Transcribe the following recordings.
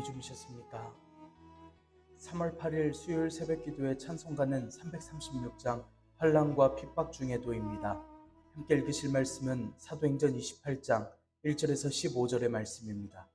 안녕히 주무셨습니까? 3월 8일 수요일 새벽 기도의 찬송가는 336장 환난과 핍박 중에도입니다. 함께 읽으실 말씀은 사도행전 28장 1절에서 15절의 말씀입니다.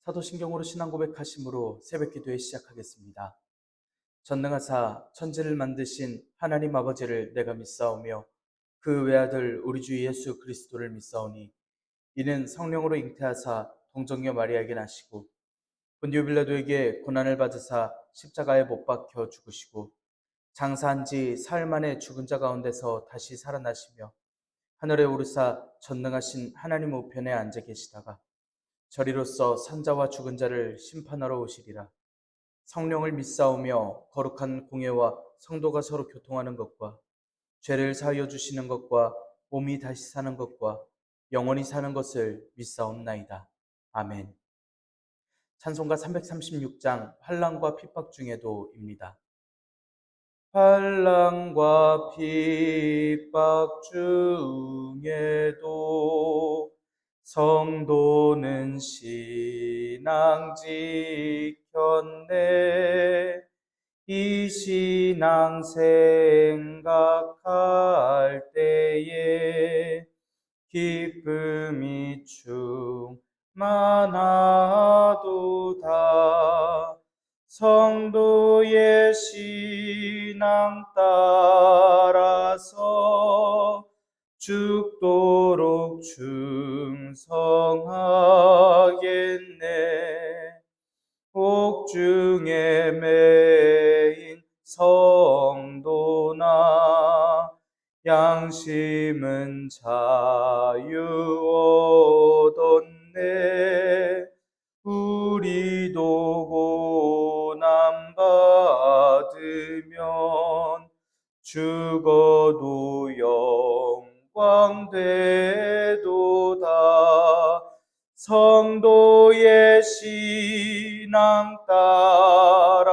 사도신경으로 신앙 고백하심으로 새벽 기도에 시작하겠습니다. 전능하사 천지를 만드신 하나님 아버지를 내가 믿사오며 그 외아들 우리 주 예수 그리스도를 믿사오니 이는 성령으로 잉태하사 동정녀 마리아에게 나시고 본디오 빌라도에게 고난을 받으사 십자가에 못 박혀 죽으시고 장사한 지 사흘 만에 죽은 자 가운데서 다시 살아나시며 하늘에 오르사 전능하신 하나님 우편에 앉아 계시다가 저리로서 산자와 죽은 자를 심판하러 오시리라. 성령을 믿사오며 거룩한 공예와 성도가 서로 교통하는 것과 죄를 사하여 주시는 것과 몸이 다시 사는 것과 영원히 사는 것을 믿사옵나이다. 아멘. 찬송가 336장 환난과 핍박 중에도입니다. 환난과 핍박 중에도 성도는 신앙 지켰네. 이 신앙 생각할 때에 기쁨이 충만하도다. 성도의 신앙 따라서 죽도록 충성하겠네. 옥중에 매인 성도나 양심은 자유 얻었네. 우리도 고난 받으면 죽어도 영광 되도다. 성도의 신앙 따라서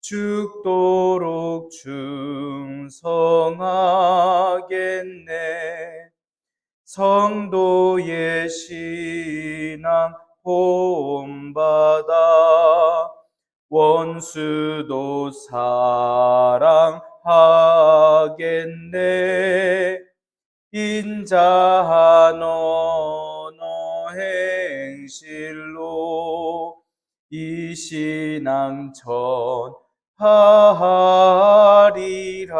죽도록 충성하겠네. 성도의 신앙 본받아 원수도 사랑하겠네. 인자한 언어 행실로 이 신앙 전하리라.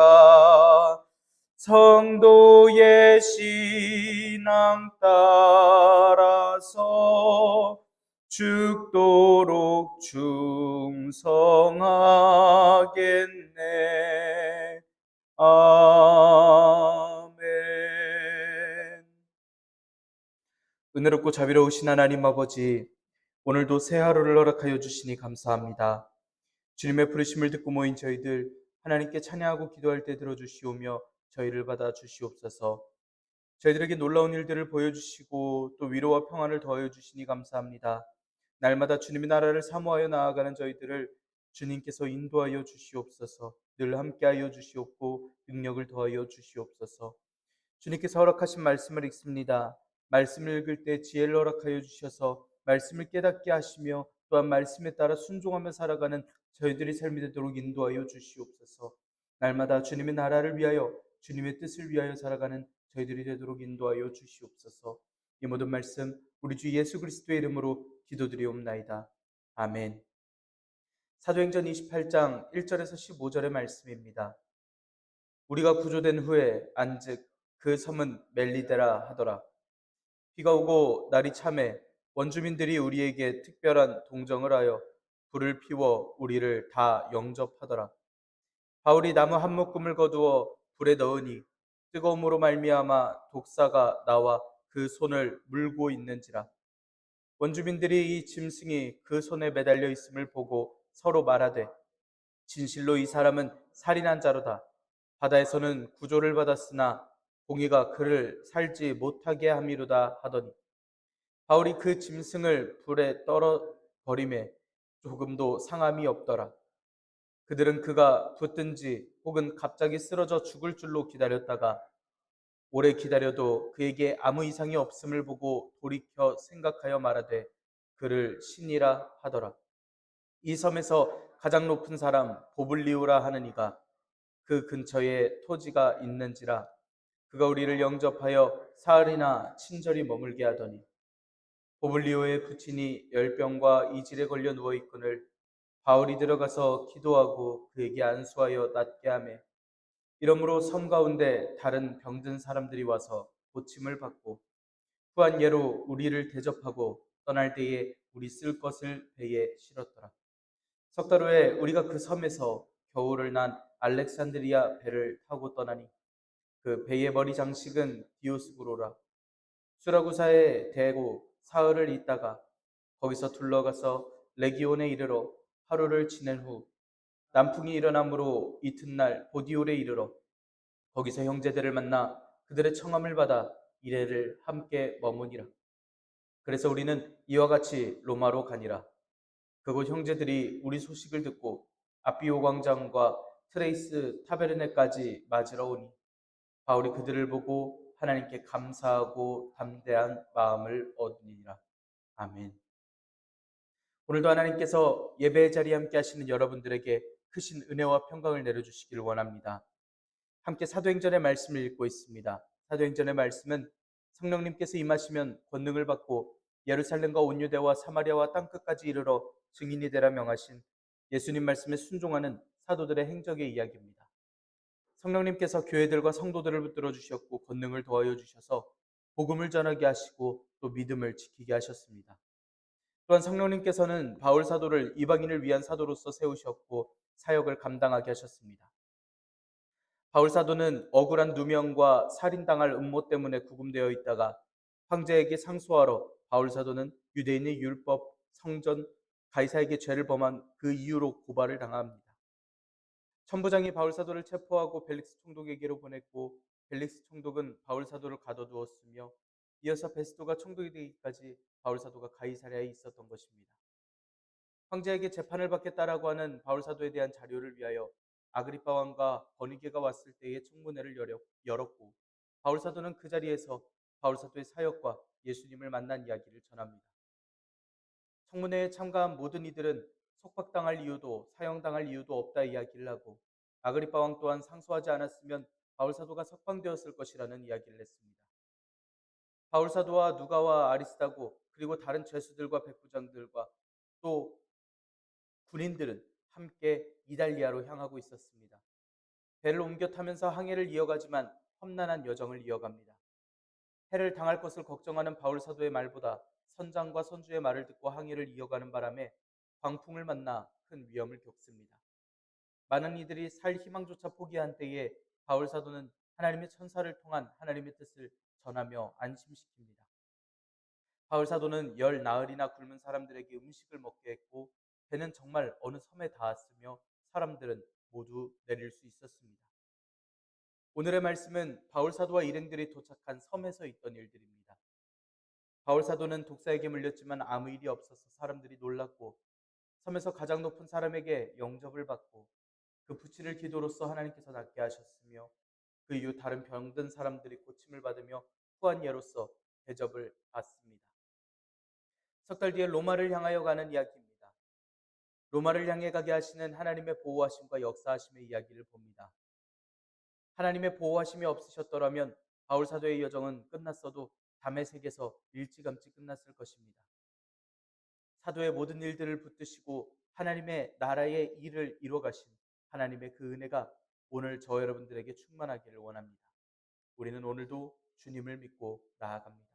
성도의 신앙 따라서 죽도록 충성하겠네. 아멘. 은혜롭고 자비로우신 하나님 아버지, 오늘도 새 하루를 허락하여 주시니 감사합니다. 주님의 부르심을 듣고 모인 저희들 하나님께 찬양하고 기도할 때 들어주시오며 저희를 받아 주시옵소서. 저희들에게 놀라운 일들을 보여주시고 또 위로와 평안을 더하여 주시니 감사합니다. 날마다 주님의 나라를 사모하여 나아가는 저희들을 주님께서 인도하여 주시옵소서. 늘 함께하여 주시옵고 능력을 더하여 주시옵소서. 주님께서 허락하신 말씀을 읽습니다. 말씀을 읽을 때 지혜를 허락하여 주셔서 말씀을 깨닫게 하시며 또한 말씀에 따라 순종하며 살아가는 저희들이 삶이 되도록 인도하여 주시옵소서. 날마다 주님의 나라를 위하여 주님의 뜻을 위하여 살아가는 저희들이 되도록 인도하여 주시옵소서. 이 모든 말씀 우리 주 예수 그리스도의 이름으로 기도드리옵나이다. 아멘. 사도행전 28장 1절에서 15절의 말씀입니다. 우리가 구조된 후에 안즉 그 섬은 멜리데라 하더라. 비가 오고 날이 참해 원주민들이 우리에게 특별한 동정을 하여 불을 피워 우리를 다 영접하더라. 바울이 나무 한 묶음을 거두어 불에 넣으니 뜨거움으로 말미암아 독사가 나와 그 손을 물고 있는지라. 원주민들이 이 짐승이 그 손에 매달려 있음을 보고 서로 말하되 진실로 이 사람은 살인한 자로다. 바다에서는 구조를 받았으나 공의가 그를 살지 못하게 함이로다 하더니 바울이 그 짐승을 불에 떨어 버림에 조금도 상함이 없더라. 그들은 그가 붙든지 혹은 갑자기 쓰러져 죽을 줄로 기다렸다가 오래 기다려도 그에게 아무 이상이 없음을 보고 돌이켜 생각하여 말하되 그를 신이라 하더라. 이 섬에서 가장 높은 사람 보블리오라 하는 이가 그 근처에 토지가 있는지라 그가 우리를 영접하여 사흘이나 친절히 머물게 하더니 보블리오의 부친이 열병과 이질에 걸려 누워 있거늘 바울이 들어가서 기도하고 그에게 안수하여 낫게 하매 이러므로 섬 가운데 다른 병든 사람들이 와서 고침을 받고 후한 예로 우리를 대접하고 떠날 때에 우리 쓸 것을 배에 실었더라. 석 달 후에 우리가 그 섬에서 겨울을 난 알렉산드리아 배를 타고 떠나니 그 배의 머리 장식은 디오스구로라. 수라구사에 대고 사흘을 있다가 거기서 둘러가서 레기온에 이르러 하루를 지낸 후 남풍이 일어나므로 이튿날 보디올에 이르러 거기서 형제들을 만나 그들의 청함을 받아 이레를 함께 머무니라. 그래서 우리는 이와 같이 로마로 가니라. 그곳 형제들이 우리 소식을 듣고 아비오 광장과 트레이스 타베르네까지 맞으러 오니 바울이 그들을 보고 하나님께 감사하고 담대한 마음을 얻으니라. 아멘. 오늘도 하나님께서 예배의 자리에 함께 하시는 여러분들에게 크신 은혜와 평강을 내려주시기를 원합니다. 함께 사도행전의 말씀을 읽고 있습니다. 사도행전의 말씀은 성령님께서 임하시면 권능을 받고 예루살렘과 온 유대와 사마리아와 땅끝까지 이르러 증인이 되라 명하신 예수님 말씀에 순종하는 사도들의 행적의 이야기입니다. 성령님께서 교회들과 성도들을 붙들어 주셨고 권능을 더하여 주셔서 복음을 전하게 하시고 또 믿음을 지키게 하셨습니다. 또한 성령님께서는 바울 사도를 이방인을 위한 사도로서 세우셨고 사역을 감당하게 하셨습니다. 바울 사도는 억울한 누명과 살인당할 음모 때문에 구금되어 있다가 황제에게 상소하러 바울 사도는 유대인의 율법, 성전, 가이사에게 죄를 범한 그 이유로 고발을 당합니다. 천부장이 바울 사도를 체포하고 벨릭스 총독에게로 보냈고 벨릭스 총독은 바울 사도를 가둬두었으며 이어서 베스도가 총독이 되기까지 바울 사도가 가이사랴에 있었던 것입니다. 황제에게 재판을 받겠다라고 하는 바울 사도에 대한 자료를 위하여 아그리파 왕과 버니게가 왔을 때에 청문회를 열었고 바울 사도는 그 자리에서 바울 사도의 사역과 예수님을 만난 이야기를 전합니다. 청문회에 참가한 모든 이들은 속박당할 이유도 사형당할 이유도 없다 이야기를 하고 아그리파 왕 또한 상소하지 않았으면 바울 사도가 석방되었을 것이라는 이야기를 했습니다. 바울 사도와 누가와 아리스다고 그리고 다른 죄수들과 백부장들과 또 군인들은 함께 이달리아로 향하고 있었습니다. 배를 옮겨 타면서 항해를 이어가지만 험난한 여정을 이어갑니다. 해를 당할 것을 걱정하는 바울 사도의 말보다 선장과 선주의 말을 듣고 항해를 이어가는 바람에 광풍을 만나 큰 위험을 겪습니다. 많은 이들이 살 희망조차 포기한 때에 바울 사도는 하나님의 천사를 통한 하나님의 뜻을 전하며 안심시킵니다. 바울 사도는 열 나흘이나 굶은 사람들에게 음식을 먹게 했고 배는 정말 어느 섬에 닿았으며 사람들은 모두 내릴 수 있었습니다. 오늘의 말씀은 바울 사도와 일행들이 도착한 섬에서 있던 일들입니다. 바울 사도는 독사에게 물렸지만 아무 일이 없어서 사람들이 놀랐고 섬에서 가장 높은 사람에게 영접을 받고 그 부친을 기도로써 하나님께서 낫게 하셨으며 그 이후 다른 병든 사람들이 고침을 받으며 후한 예로서 대접을 받습니다. 석 달 뒤에 로마를 향하여 가는 이야기입니다. 로마를 향해 가게 하시는 하나님의 보호하심과 역사하심의 이야기를 봅니다. 하나님의 보호하심이 없으셨더라면 바울 사도의 여정은 끝났어도 다메섹에서 일찌감치 끝났을 것입니다. 사도의 모든 일들을 붙드시고 하나님의 나라의 일을 이루어 가신 하나님의 그 은혜가 오늘 저 여러분들에게 충만하기를 원합니다. 우리는 오늘도 주님을 믿고 나아갑니다.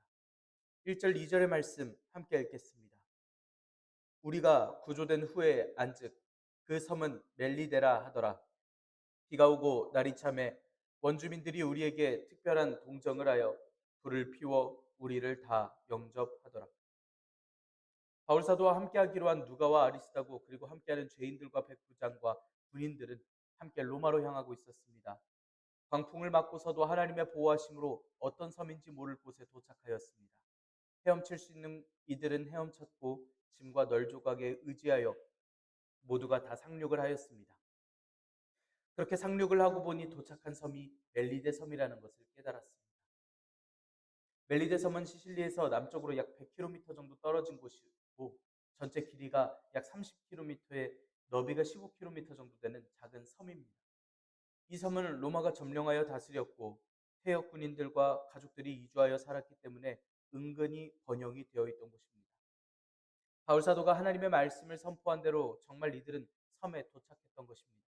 1절 2절의 말씀 함께 읽겠습니다. 우리가 구조된 후에 안즉 그 섬은 멜리데라 하더라. 비가 오고 날이 참해 원주민들이 우리에게 특별한 동정을 하여 불을 피워 우리를 다 영접하더라. 바울 사도와 함께하기로 한 누가와 아리스다고 그리고 함께하는 죄인들과 백부장과 군인들은 함께 로마로 향하고 있었습니다. 광풍을 맞고서도 하나님의 보호하심으로 어떤 섬인지 모를 곳에 도착하였습니다. 헤엄칠 수 있는 이들은 헤엄쳤고 짐과 널조각에 의지하여 모두가 다 상륙을 하였습니다. 그렇게 상륙을 하고 보니 도착한 섬이 멜리데 섬이라는 것을 깨달았습니다. 멜리데 섬은 시실리에서 남쪽으로 약 100km 정도 떨어진 곳이고 전체 길이가 약 30km에 너비가 15km 정도 되는 작은 섬입니다. 이 섬은 로마가 점령하여 다스렸고 해역 군인들과 가족들이 이주하여 살았기 때문에 은근히 번영이 되어 있던 곳입니다. 바울 사도가 하나님의 말씀을 선포한 대로 정말 이들은 섬에 도착했던 것입니다.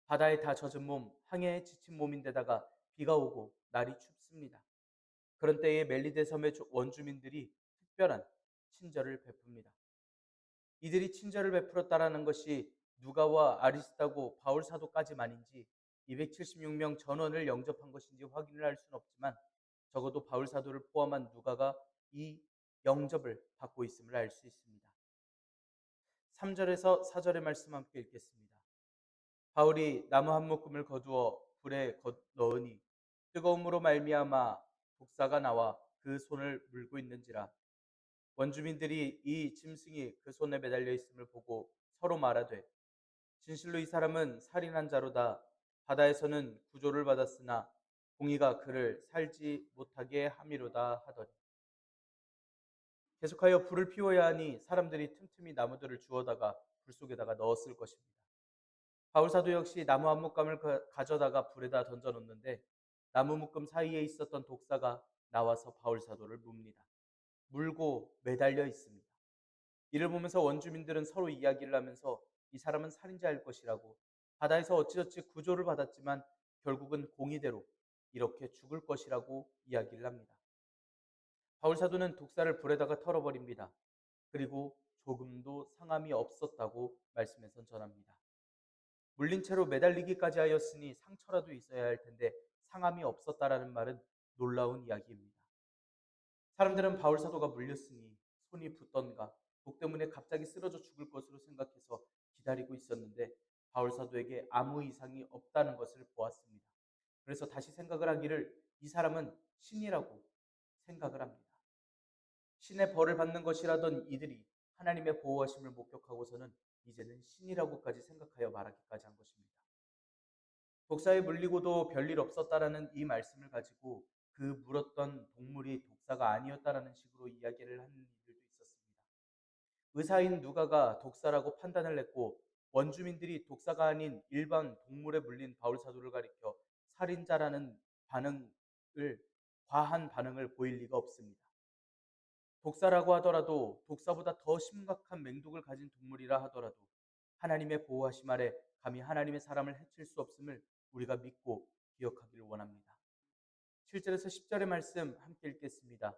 바다에 다 젖은 몸, 항해에 지친 몸인데다가 비가 오고 날이 춥습니다. 그런 때에 멜리데 섬의 원주민들이 특별한 친절을 베풉니다. 이들이 친절을 베풀었다라는 것이 누가와 아리스다고 바울 사도까지만인지 276명 전원을 영접한 것인지 확인을 할 수는 없지만 적어도 바울 사도를 포함한 누가가 이 영접을 받고 있음을 알 수 있습니다. 3절에서 4절의 말씀 함께 읽겠습니다. 바울이 나무 한 묶음을 거두어 불에 넣으니 뜨거움으로 말미암아 독사가 나와 그 손을 물고 있는지라. 원주민들이 이 짐승이 그 손에 매달려 있음을 보고 서로 말하되 진실로 이 사람은 살인한 자로다. 바다에서는 구조를 받았으나 공의가 그를 살지 못하게 함이로다 하더니. 계속하여 불을 피워야 하니 사람들이 틈틈이 나무들을 주워다가 불 속에다가 넣었을 것입니다. 바울 사도 역시 나무 한 묶음을 가져다가 불에다 던져 놓는데 나무 묶음 사이에 있었던 독사가 나와서 바울 사도를 뭅니다. 물고 매달려 있습니다. 이를 보면서 원주민들은 서로 이야기를 하면서 이 사람은 살인자일 것이라고, 바다에서 어찌어찌 구조를 받았지만 결국은 공의대로 이렇게 죽을 것이라고 이야기를 합니다. 바울 사도는 독사를 불에다가 털어버립니다. 그리고 조금도 상함이 없었다고 말씀에선 전합니다. 물린 채로 매달리기까지 하였으니 상처라도 있어야 할 텐데 상함이 없었다라는 말은 놀라운 이야기입니다. 사람들은 바울 사도가 물렸으니 손이 붓던가 독 때문에 갑자기 쓰러져 죽을 것으로 생각해서 기다리고 있었는데 바울 사도에게 아무 이상이 없다는 것을 보았습니다. 그래서 다시 생각을 하기를 이 사람은 신이라고 생각을 합니다. 신의 벌을 받는 것이라던 이들이 하나님의 보호하심을 목격하고서는 이제는 신이라고까지 생각하여 말하기까지 한 것입니다. 독사에 물리고도 별일 없었다라는 이 말씀을 가지고 그 물었던 동물이 독사가 아니었다라는 식으로 이야기를 하는 이들도 있었습니다. 의사인 누가가 독사라고 판단을 했고 원주민들이 독사가 아닌 일반 동물에 물린 바울 사도를 가리켜 살인자라는 과한 반응을 보일 리가 없습니다. 독사라고 하더라도 독사보다 더 심각한 맹독을 가진 동물이라 하더라도 하나님의 보호하심 아래 감히 하나님의 사람을 해칠 수 없음을 우리가 믿고 기억하기를 원합니다. 7절에서 10절의 말씀 함께 읽겠습니다.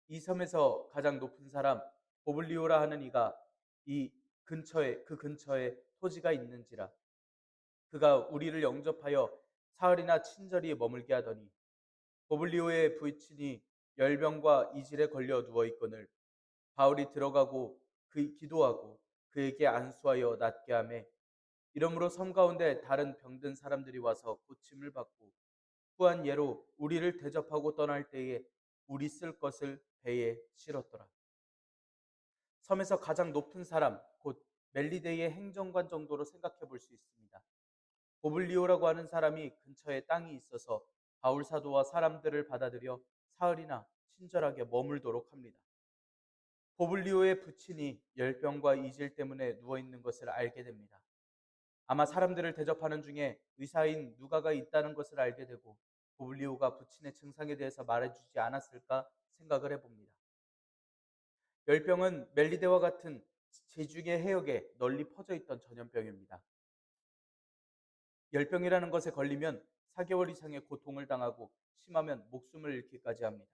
이 섬에서 가장 높은 사람 보블리오라 하는 이가 그 근처에 토지가 있는지라. 그가 우리를 영접하여 사흘이나 친절히 머물게 하더니 보블리오의 부친이 열병과 이질에 걸려 누워 있거늘 바울이 들어가고 기도하고 그에게 안수하여 낫게 하매 이러므로 섬 가운데 다른 병든 사람들이 와서 고침을 받고 후한 예로 우리를 대접하고 떠날 때에 우리 쓸 것을 배에 실었더라. 섬에서 가장 높은 사람 곧 멜리데의 행정관 정도로 생각해 볼 수 있습니다. 보블리오라고 하는 사람이 근처에 땅이 있어서 바울 사도와 사람들을 받아들여 사흘이나 친절하게 머물도록 합니다. 보블리오의 부친이 열병과 이질 때문에 누워있는 것을 알게 됩니다. 아마 사람들을 대접하는 중에 의사인 누가가 있다는 것을 알게 되고 보블리오가 부친의 증상에 대해서 말해주지 않았을까 생각을 해봅니다. 열병은 멜리데와 같은 지중해 해역에 널리 퍼져 있던 전염병입니다. 열병이라는 것에 걸리면 4개월 이상의 고통을 당하고 심하면 목숨을 잃기까지 합니다.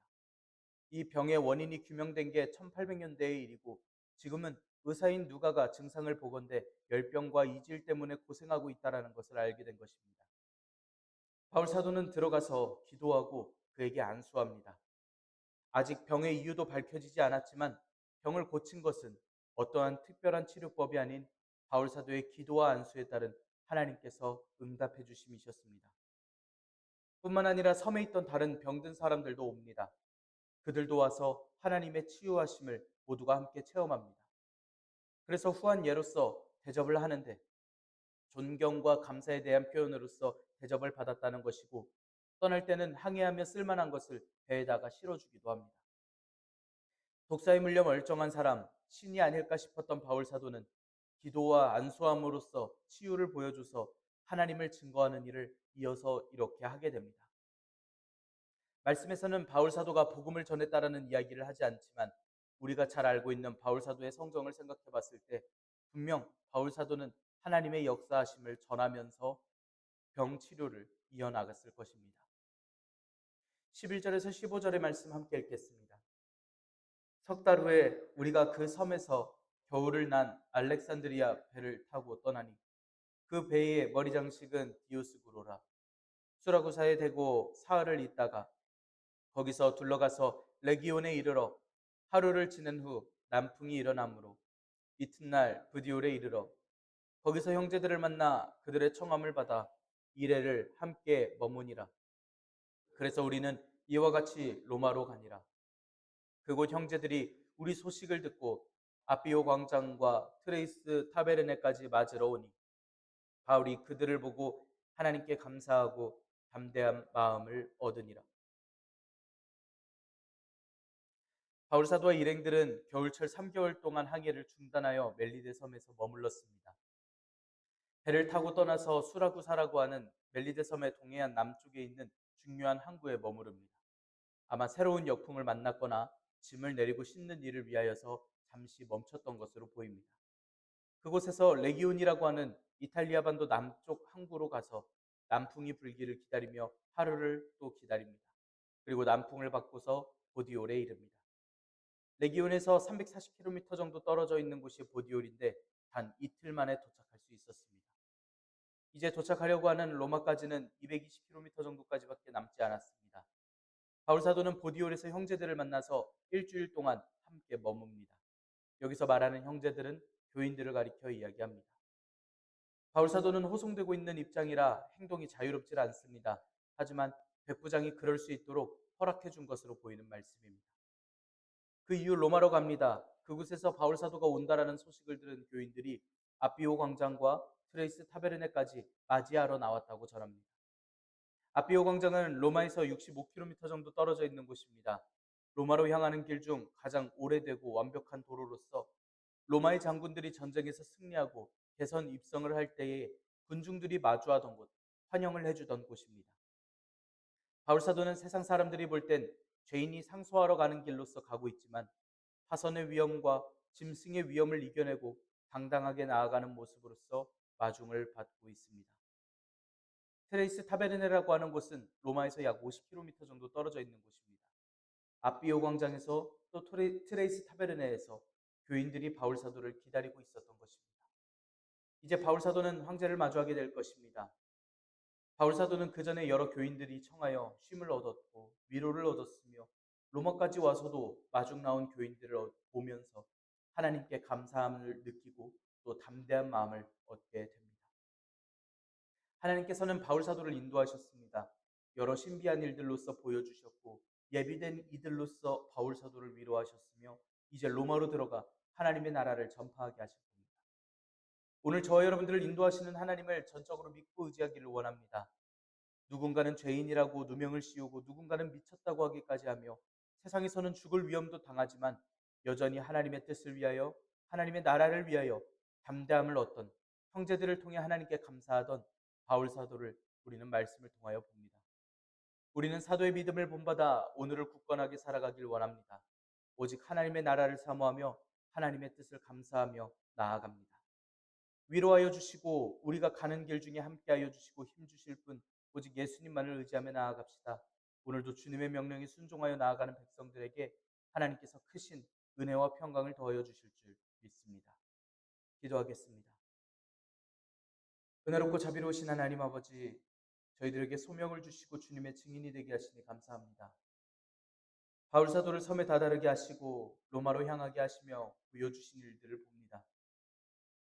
이 병의 원인이 규명된 게 1800년대의 일이고 지금은 의사인 누가가 증상을 보건대 열병과 이질 때문에 고생하고 있다는 것을 알게 된 것입니다. 바울 사도는 들어가서 기도하고 그에게 안수합니다. 아직 병의 이유도 밝혀지지 않았지만 병을 고친 것은 어떠한 특별한 치료법이 아닌 바울 사도의 기도와 안수에 따른 하나님께서 응답해 주심이셨습니다. 뿐만 아니라 섬에 있던 다른 병든 사람들도 옵니다. 그들도 와서 하나님의 치유하심을 모두가 함께 체험합니다. 그래서 후한 예로서 대접을 하는데 존경과 감사에 대한 표현으로서 대접을 받았다는 것이고 떠날 때는 항해하며 쓸만한 것을 배에다가 실어주기도 합니다. 독사에 물려 멀쩡한 사람, 신이 아닐까 싶었던 바울 사도는 기도와 안수함으로써 치유를 보여줘서 하나님을 증거하는 일을 이어서 이렇게 하게 됩니다. 말씀에서는 바울 사도가 복음을 전했다라는 이야기를 하지 않지만 우리가 잘 알고 있는 바울 사도의 성정을 생각해 봤을 때 분명 바울 사도는 하나님의 역사하심을 전하면서 병 치료를 이어나갔을 것입니다. 11절에서 15절의 말씀 함께 읽겠습니다. 석 달 후에 우리가 그 섬에서 겨울을 난 알렉산드리아 배를 타고 떠나니 그 배의 머리 장식은 디오스구로라. 수라구사에 대고 사흘을 있다가 거기서 둘러가서 레기온에 이르러 하루를 지낸 후 남풍이 일어나므로 이튿날 브디올에 이르러 거기서 형제들을 만나 그들의 청함을 받아 이레를 함께 머무니라. 그래서 우리는 이와 같이 로마로 가니라. 그곳 형제들이 우리 소식을 듣고 아비오 광장과 트레이스 타베르네까지 맞으러 오니 바울이 그들을 보고 하나님께 감사하고 담대한 마음을 얻으니라. 바울 사도와 일행들은 겨울철 3개월 동안 항해를 중단하여 멜리데 섬에서 머물렀습니다. 배를 타고 떠나서 수라구사라고 하는 멜리데 섬의 동해안 남쪽에 있는 중요한 항구에 머무릅니다. 아마 새로운 역풍을 만났거나 짐을 내리고 싣는 일을 위하여서 잠시 멈췄던 것으로 보입니다. 그곳에서 레기온이라고 하는 이탈리아 반도 남쪽 항구로 가서 남풍이 불기를 기다리며 하루를 또 기다립니다. 그리고 남풍을 받고서 보디올에 이릅니다. 레기온에서 340km 정도 떨어져 있는 곳이 보디올인데 단 이틀 만에 도착할 수 있었습니다. 이제 도착하려고 하는 로마까지는 220km 정도까지밖에 남지 않았습니다. 바울 사도는 보디올에서 형제들을 만나서 일주일 동안 함께 머뭅니다. 여기서 말하는 형제들은 교인들을 가리켜 이야기합니다. 바울 사도는 호송되고 있는 입장이라 행동이 자유롭지 않습니다. 하지만 백부장이 그럴 수 있도록 허락해 준 것으로 보이는 말씀입니다. 그 이후 로마로 갑니다. 그곳에서 바울 사도가 온다라는 소식을 들은 교인들이 아비오 광장과 트레이스 타베르네까지 맞이하러 나왔다고 전합니다. 아비오 광장은 로마에서 65km 정도 떨어져 있는 곳입니다. 로마로 향하는 길 중 가장 오래되고 완벽한 도로로서 로마의 장군들이 전쟁에서 승리하고 개선 입성을 할 때에 군중들이 마주하던 곳, 환영을 해주던 곳입니다. 바울 사도는 세상 사람들이 볼 땐 죄인이 상소하러 가는 길로서 가고 있지만 파선의 위험과 짐승의 위험을 이겨내고 당당하게 나아가는 모습으로서 마중을 받고 있습니다. 트레이스 타베르네라고 하는 곳은 로마에서 약 50km 정도 떨어져 있는 곳입니다. 아비오 광장에서 또 트레이스 타베르네에서 교인들이 바울 사도를 기다리고 있었던 것입니다. 이제 바울 사도는 황제를 마주하게 될 것입니다. 바울 사도는 그 전에 여러 교인들이 청하여 쉼을 얻었고 위로를 얻었으며 로마까지 와서도 마중 나온 교인들을 보면서 하나님께 감사함을 느끼고 또 담대한 마음을 얻게 됩니다. 하나님께서는 바울 사도를 인도하셨습니다. 여러 신비한 일들로서 보여주셨고 예비된 이들로서 바울 사도를 위로하셨으며 이제 로마로 들어가 하나님의 나라를 전파하게 하실 겁니다. 오늘 저와 여러분들을 인도하시는 하나님을 전적으로 믿고 의지하기를 원합니다. 누군가는 죄인이라고 누명을 씌우고 누군가는 미쳤다고 하기까지 하며 세상에서는 죽을 위험도 당하지만 여전히 하나님의 뜻을 위하여 하나님의 나라를 위하여 담대함을 얻던 형제들을 통해 하나님께 감사하던 바울 사도를 우리는 말씀을 통하여 봅니다. 우리는 사도의 믿음을 본받아 오늘을 굳건하게 살아가길 원합니다. 오직 하나님의 나라를 사모하며 하나님의 뜻을 감사하며 나아갑니다. 위로하여 주시고 우리가 가는 길 중에 함께하여 주시고 힘주실 분 오직 예수님만을 의지하며 나아갑시다. 오늘도 주님의 명령에 순종하여 나아가는 백성들에게 하나님께서 크신 은혜와 평강을 더하여 주실 줄 믿습니다. 기도하겠습니다. 은혜롭고 자비로우신 하나님 아버지, 저희들에게 소명을 주시고 주님의 증인이 되게 하시니 감사합니다. 바울 사도를 섬에 다다르게 하시고 로마로 향하게 하시며 보여주신 일들을 봅니다.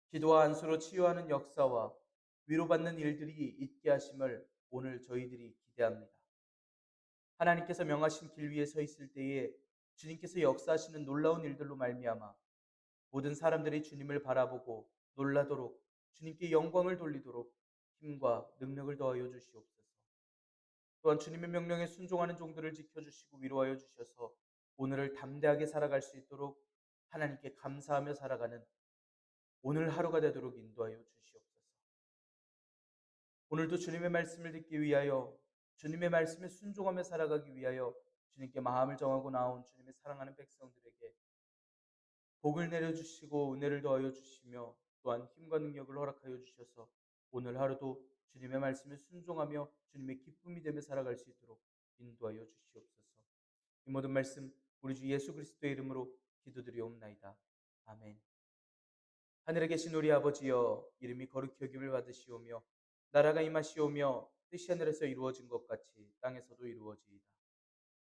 기도와 안수로 치유하는 역사와 위로받는 일들이 있게 하심을 오늘 저희들이 기대합니다. 하나님께서 명하신 길 위에 서 있을 때에 주님께서 역사하시는 놀라운 일들로 말미암아 모든 사람들이 주님을 바라보고 놀라도록 주님께 영광을 돌리도록 힘과 능력을 더하여 주시옵소서. 또한 주님의 명령에 순종하는 종들을 지켜주시고 위로하여 주셔서 오늘을 담대하게 살아갈 수 있도록 하나님께 감사하며 살아가는 오늘 하루가 되도록 인도하여 주시옵소서. 오늘도 주님의 말씀을 듣기 위하여 주님의 말씀에 순종하며 살아가기 위하여 주님께 마음을 정하고 나온 주님의 사랑하는 백성들에게 복을 내려주시고 은혜를 더하여 주시며 또한 힘과 능력을 허락하여 주셔서 오늘 하루도 주님의 말씀에 순종하며 주님의 기쁨이 되며 살아갈 수 있도록 인도하여 주시옵소서. 이 모든 말씀 우리 주 예수 그리스도의 이름으로 기도드리옵나이다. 아멘. 하늘에 계신 우리 아버지여, 이름이 거룩히 여김을 받으시오며 나라가 임하시오며 뜻이 하늘에서 이루어진 것 같이 땅에서도 이루어지이다.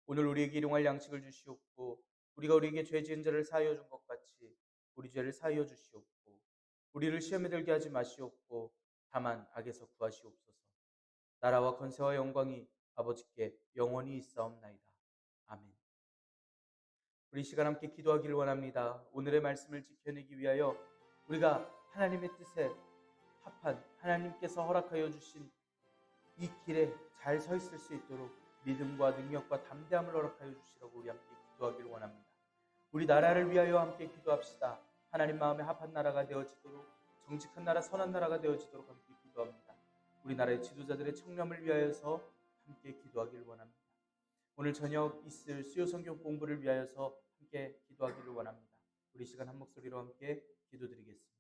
오늘 우리에게 일용할 양식을 주시옵고 우리가 우리에게 죄 지은 자를 사하여 준 것 같이 우리 죄를 사하여 주시옵고 우리를 시험에 들게 하지 마시옵고 다만 악에서 구하시옵소서. 나라와 권세와 영광이 아버지께 영원히 있사옵나이다. 아멘. 우리 시간 함께 기도하기를 원합니다. 오늘의 말씀을 지켜내기 위하여 우리가 하나님의 뜻에 합한 하나님께서 허락하여 주신 이 길에 잘 서 있을 수 있도록 믿음과 능력과 담대함을 허락하여 주시라고 우리 함께 기도하기를 원합니다. 우리 나라를 위하여 함께 기도합시다. 하나님 마음에 합한 나라가 되어지도록 정직한 나라, 선한 나라가 되어지도록 함께 기도합니다. 우리나라의 지도자들의 청렴을 위하여서 함께 기도하기를 원합니다. 오늘 저녁 있을 수요 성경 공부를 위하여서 함께 기도하기를 원합니다. 우리 시간 한 목소리로 함께 기도드리겠습니다.